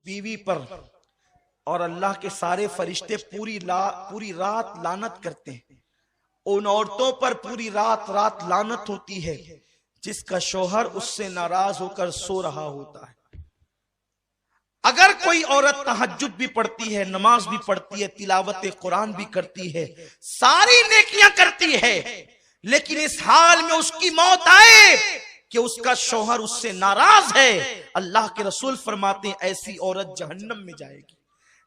बीवी पर और अल्लाह के सारे फरिश्ते पूरी रात लानत करते हैं। उन औरतों पर पूरी रात लानत होती है जिसका शौहर उससे नाराज होकर सो रहा होता है। अगर कोई औरत तहज्जुद भी पढ़ती है, नमाज भी पढ़ती है, तिलावत कुरान भी करती है, सारी नेकियां करती है, लेकिन इस हाल में उसकी मौत आए कि उसका शौहर उससे नाराज है, अल्लाह के रसूल फरमाते हैं ऐसी औरत जहन्नम में जाएगी।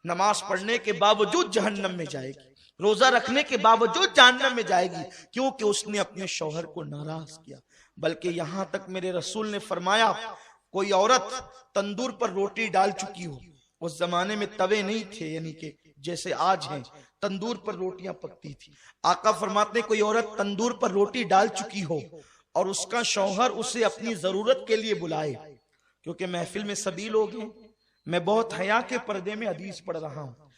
नमाज पढ़ने के बावजूद जहन्नम में जाएगी, रोजा रखने के बावजूद जहन्नम में जाएगी, क्योंकि उसने अपने शौहर को नाराज किया। बल्कि यहां तक मेरे रसूल ने फरमाया कोई औरत तंदूर पर रोटी डाल चुकी हो, उस जमाने में तवे नहीं थे यानी कि जैसे आज हैं, तंदूर पर रोटियां पकती थी। आका फरमाते हैं कोई औरत तंदूर पर रोटी डाल चुकी हो और उसका शौहर उसे अपनी जरूरत के लिए बुलाए, क्योंकि महफिल में सभी लोग हैं, मैं बहुत हया के पर्दे में हदीस पढ़ रहा हूं।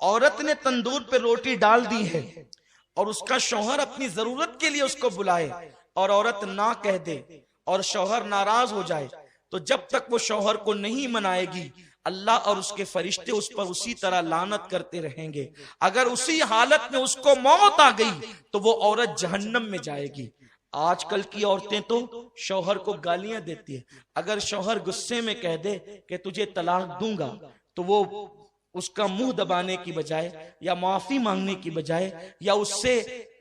औरत ने तंदूर पर रोटी डाल दी है और उसका शौहर अपनी जरूरत के लिए उसको बुलाए और औरत ना कह दे और शौहर नाराज हो जाए, तो जब तक वो शौहर को नहीं मनाएगी अल्लाह और उसके फरिश्ते उस पर उसी तरह लानत करते रहेंगे। अगर उसी हालत में उसको मौत आ गई तो वो औरत जहन्नम में जाएगी। आजकल की औरतें तो शौहर को गालियां देती है। अगर शौहर गुस्से में कह दे कि तुझे तलाक दूंगा, तो वो उसका मुंह दबाने की बजाय या माफी मांगने की बजाय या उससे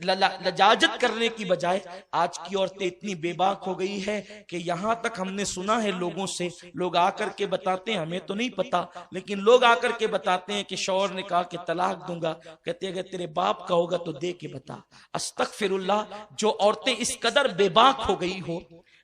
लजाजत करने की बजाय आज की औरतें इतनी बेबाक हो गई है कि यहां तक हमने सुना है लोगों से, लोग आकर के बताते हैं, हमें तो नहीं पता, लेकिन लोग आकर के बताते हैं कि शौहर ने कहा कि तलाक दूंगा, कहते अगर तेरे बाप का होगा तो दे के बता। अस्तगफिरुल्लाह। जो औरतें इस कदर बेबाक हो गई हो,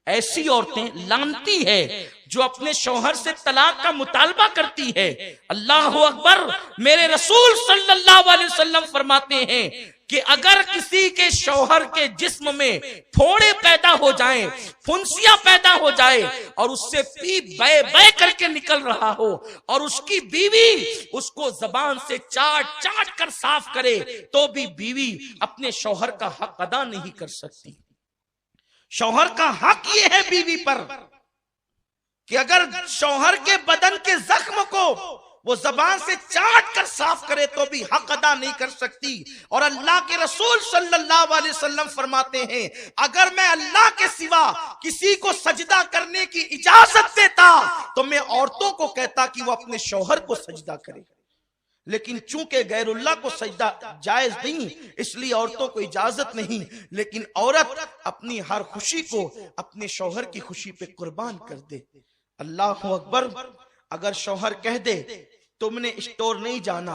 ऐसी औरतें लानती है जो अपने शौहर से तलाक का मुतालबा करती है। अल्लाह अकबर। मेरे रसूल सल्लल्लाहु अलैहि वसल्लम फरमाते हैं कि अगर किसी के शौहर के जिस्म में फोड़े पैदा हो जाएं, फुंसियां पैदा हो जाए और उससे पी बे बे करके निकल रहा हो और उसकी बीवी उसको जबान से चाट चाट कर साफ करे, तो भी बीवी अपने शौहर का हक अदा नहीं कर सकती। शौहर का हक ये है बीवी पर कि अगर शौहर के बदन के जख्म को वो जबान से चाट कर साफ करे तो भी हक अदा नहीं कर सकती। और अल्लाह के रसूल सल्लल्लाहु अलैहि वसल्लम फरमाते हैं अगर मैं अल्लाह के सिवा किसी को सजदा करने की इजाजत देता तो मैं औरतों को कहता कि वो अपने शौहर को सजदा करे, लेकिन चूंकि गैरुल्लाह को सजदा जायज नहीं इसलिए औरतों को इजाजत नहीं। लेकिन औरत अपनी हर खुशी को अपने शौहर की खुशी पे कुर्बान कर दे। अल्लाह अकबर। अगर शौहर कह दे तुमने स्टोर नहीं जाना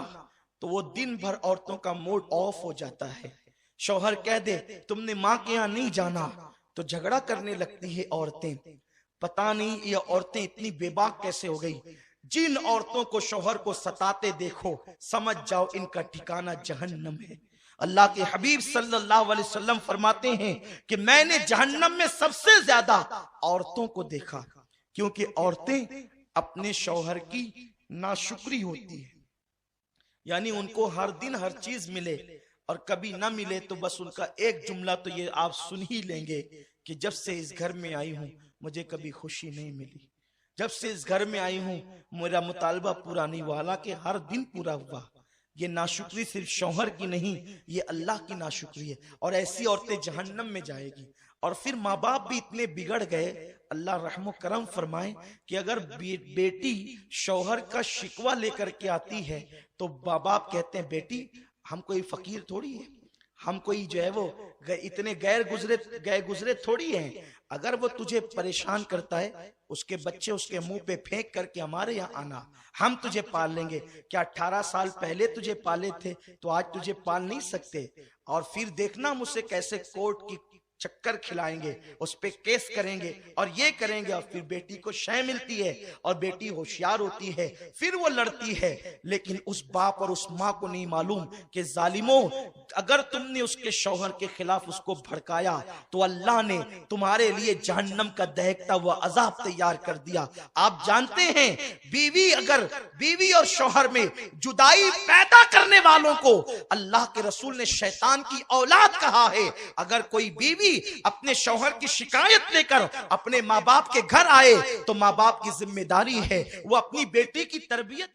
तो वो दिन भर औरतों का मूड ऑफ हो जाता है। शौहर कह दे तुमने माँ के यहाँ नहीं जाना तो झगड़ा करने लगती है औरतें। पता नहीं ये औरतें इतनी बेबाक कैसे हो गई। जिन औरतों को शौहर को सताते देखो समझ जाओ इनका ठिकाना जहन्नम है। अल्लाह के हबीब सल्लल्लाहु अलैहि वसल्लम फरमाते हैं कि मैंने जहन्नम में सबसे ज्यादा औरतों को देखा, क्योंकि औरतें अपने शौहर की नाशुक्री होती है, यानी उनको हर दिन हर चीज मिले और कभी ना मिले तो बस उनका एक जुमला तो ये आप सुन ही लेंगे कि जब से इस घर में आई हूं मुझे कभी खुशी नहीं मिली, जब से इस घर में आई हूं मेरा मुतालबा पूरा नहीं हुआ, हालांकि हर दिन पूरा हुआ। ये नाशुक्री सिर्फ शौहर की नहीं, ये अल्लाह की नाशुक्री है और ऐसी औरतें जहन्नम में जाएगी। और फिर माँ बाप भी इतने बिगड़ गए, अल्लाह रहम करम फरमाए कि अगर बेटी शौहर का शिकवा लेकर के आती है तो माँ बाप कहते हैं बेटी हम कोई फकीर थोड़ी है, हम कोई जो है वो इतने गए गुजरे थोड़ी हैं। अगर वो तुझे परेशान करता है उसके बच्चे उसके मुंह पे फेंक करके हमारे यहाँ आना, हम तुझे पाल लेंगे। क्या 18 साल पहले तुझे पाले थे तो आज तुझे पाल नहीं सकते? और फिर देखना मुझसे कैसे कोर्ट की चक्कर खिलाएंगे, उस पे केस करेंगे और ये करेंगे। और फिर बेटी को शय मिलती है और बेटी होशियार होती है, फिर वो लड़ती है। लेकिन उस बाप और उस माँ को नहीं मालूम कि जालिमों अगर तुमने उसके शौहर के खिलाफ उसको भड़काया तो अल्लाह ने तुम्हारे लिए जहन्नम का दहकता हुआ अजाब तैयार कर दिया। आप जानते हैं बीवी और शौहर में जुदाई पैदा करने वालों को अल्लाह के रसूल ने शैतान की औलाद कहा है। अगर कोई बीवी बीवी अपने शौहर की शिकायत लेकर अपने माँ बाप के घर आए तो माँ बाप की जिम्मेदारी है वो अपनी बेटी की तरबियत